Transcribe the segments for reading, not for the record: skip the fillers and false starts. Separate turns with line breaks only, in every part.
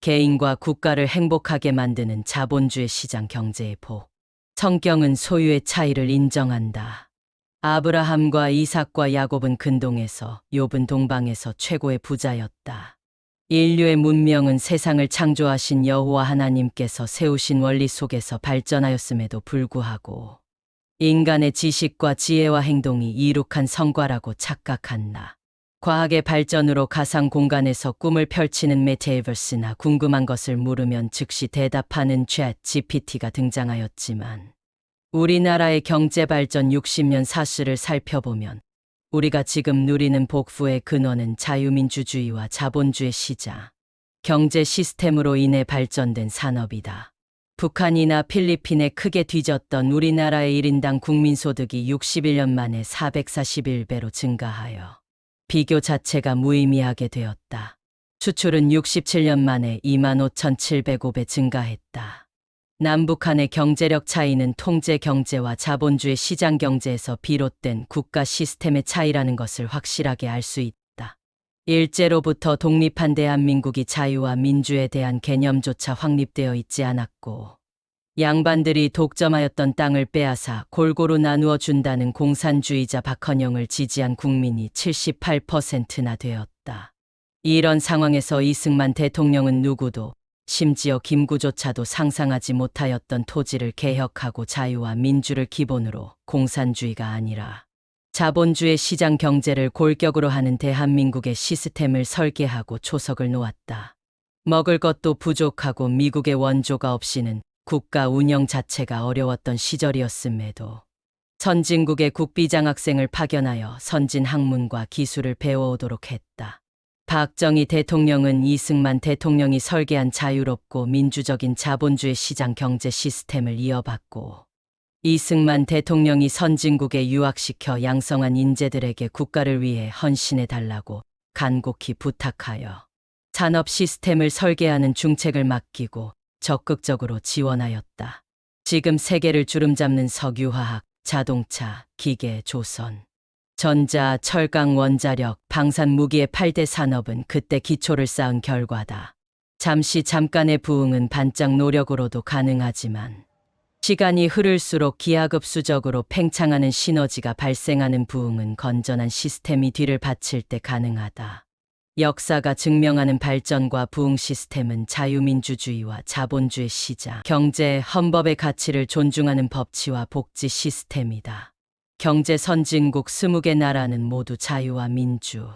개인과 국가를 행복하게 만드는 자본주의 시장 경제의 성경은 소유의 차이를 인정한다. 아브라함과 이삭과 야곱은 근동에서, 욥은 동방에서 최고의 부자였다. 인류의 문명은 세상을 창조하신 여호와 하나님께서 세우신 원리 속에서 발전하였음에도 불구하고 인간의 지식과 지혜와 행동이 이룩한 성과라고 착각한다. 과학의 발전으로 가상 공간에서 꿈을 펼치는 메타버스나 궁금한 것을 물으면 즉시 대답하는 챗 GPT가 등장하였지만 우리나라의 경제 발전 60년 사슬을 살펴보면 우리가 지금 누리는 복부의 근원은 자유민주주의와 자본주의 시장, 경제 시스템으로 인해 발전된 산업이다. 북한이나 필리핀에 크게 뒤졌던 우리나라의 1인당 국민소득이 61년 만에 441배로 증가하여 비교 자체가 무의미하게 되었다. 수출은 67년 만에 25,705배 증가했다. 남북한의 경제력 차이는 통제 경제와 자본주의 시장 경제에서 비롯된 국가 시스템의 차이라는 것을 확실하게 알 수 있다. 일제로부터 독립한 대한민국이 자유와 민주에 대한 개념조차 확립되어 있지 않았고 양반들이 독점하였던 땅을 빼앗아 골고루 나누어 준다는 공산주의자 박헌영을 지지한 국민이 78%나 되었다. 이런 상황에서 이승만 대통령은 누구도 심지어 김구조차도 상상하지 못하였던 토지를 개혁하고 자유와 민주를 기본으로 공산주의가 아니라 자본주의 시장 경제를 골격으로 하는 대한민국의 시스템을 설계하고 초석을 놓았다. 먹을 것도 부족하고 미국의 원조가 없이는 국가 운영 자체가 어려웠던 시절이었음에도 선진국의 국비장학생을 파견하여 선진 학문과 기술을 배워오도록 했다. 박정희 대통령은 이승만 대통령이 설계한 자유롭고 민주적인 자본주의 시장 경제 시스템을 이어받고 이승만 대통령이 선진국에 유학시켜 양성한 인재들에게 국가를 위해 헌신해달라고 간곡히 부탁하여 산업 시스템을 설계하는 중책을 맡기고 적극적으로 지원하였다. 지금 세계를 주름잡는 석유화학, 자동차, 기계, 조선, 전자, 철강, 원자력, 방산 무기의 8대 산업은 그때 기초를 쌓은 결과다. 잠깐의 부흥은 반짝 노력으로도 가능하지만 시간이 흐를수록 기하급수적으로 팽창하는 시너지가 발생하는 부흥은 건전한 시스템이 뒤를 바칠 때 가능하다. 역사가 증명하는 발전과 부흥 시스템은 자유민주주의와 자본주의 시장, 경제, 헌법의 가치를 존중하는 법치와 복지 시스템이다. 경제 선진국 20개 나라는 모두 자유와 민주,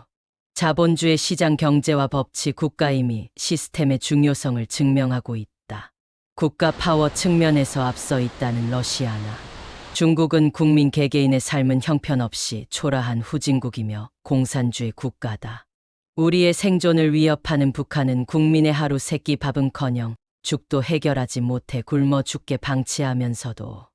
자본주의 시장 경제와 법치 국가임이 시스템의 중요성을 증명하고 있다. 국가 파워 측면에서 앞서 있다는 러시아나 중국은 국민 개개인의 삶은 형편없이 초라한 후진국이며 공산주의 국가다. 우리의 생존을 위협하는 북한은 국민의 하루 세끼 밥은커녕 죽도 해결하지 못해 굶어 죽게 방치하면서도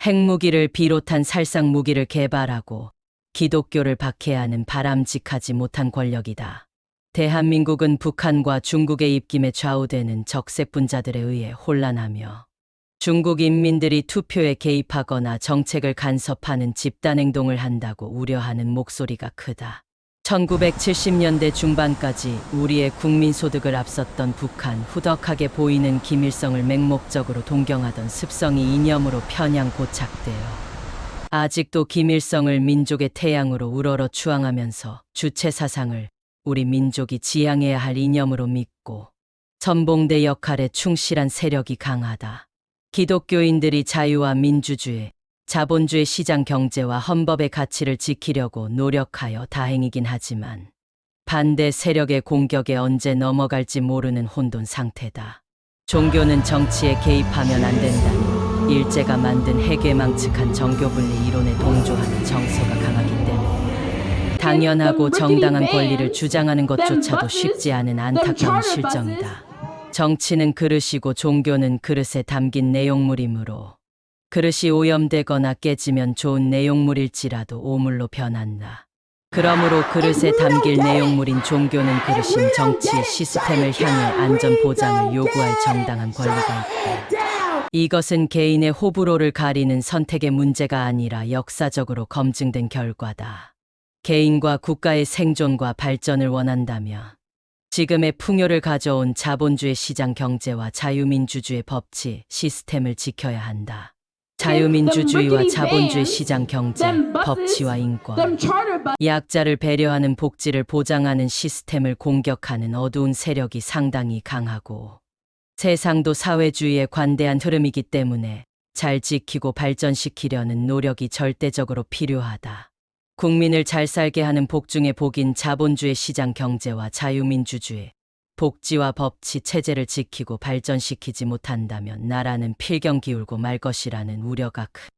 핵무기를 비롯한 살상무기를 개발하고 기독교를 박해하는 바람직하지 못한 권력이다. 대한민국은 북한과 중국의 입김에 좌우되는 적색분자들에 의해 혼란하며 중국 인민들이 투표에 개입하거나 정책을 간섭하는 집단행동을 한다고 우려하는 목소리가 크다. 1970년대 중반까지 우리의 국민소득을 앞섰던 북한, 후덕하게 보이는 김일성을 맹목적으로 동경하던 습성이 이념으로 편향 고착되어 아직도 김일성을 민족의 태양으로 우러러 추앙하면서 주체 사상을 우리 민족이 지향해야 할 이념으로 믿고 선봉대 역할에 충실한 세력이 강하다. 기독교인들이 자유와 민주주의, 자본주의 시장 경제와 헌법의 가치를 지키려고 노력하여 다행이긴 하지만 반대 세력의 공격에 언제 넘어갈지 모르는 혼돈 상태다. 종교는 정치에 개입하면 안 된다니 일제가 만든 해괴망측한 정교분리 이론에 동조하는 정서가 강하기 때문에 당연하고 정당한 권리를 주장하는 것조차도 쉽지 않은 안타까운 실정이다. 정치는 그릇이고 종교는 그릇에 담긴 내용물이므로 그릇이 오염되거나 깨지면 좋은 내용물일지라도 오물로 변한다. 그러므로 그릇에 담길 내용물인 종교는 그릇인 정치 시스템을 향해 안전 보장을 요구할 정당한 권리가 있다. 이것은 개인의 호불호를 가리는 선택의 문제가 아니라 역사적으로 검증된 결과다. 개인과 국가의 생존과 발전을 원한다면 지금의 풍요를 가져온 자본주의 시장 경제와 자유민주주의 법치 시스템을 지켜야 한다. 자유민주주의와 자본주의 시장 경제, 법치와 인권, 약자를 배려하는 복지를 보장하는 시스템을 공격하는 어두운 세력이 상당히 강하고 세상도 사회주의에 관대한 흐름이기 때문에 잘 지키고 발전시키려는 노력이 절대적으로 필요하다. 국민을 잘 살게 하는 복중의 복인 자본주의 시장 경제와 자유민주주의, 복지와 법치 체제를 지키고 발전시키지 못한다면 나라는 필경 기울고 말 것이라는 우려가 크다.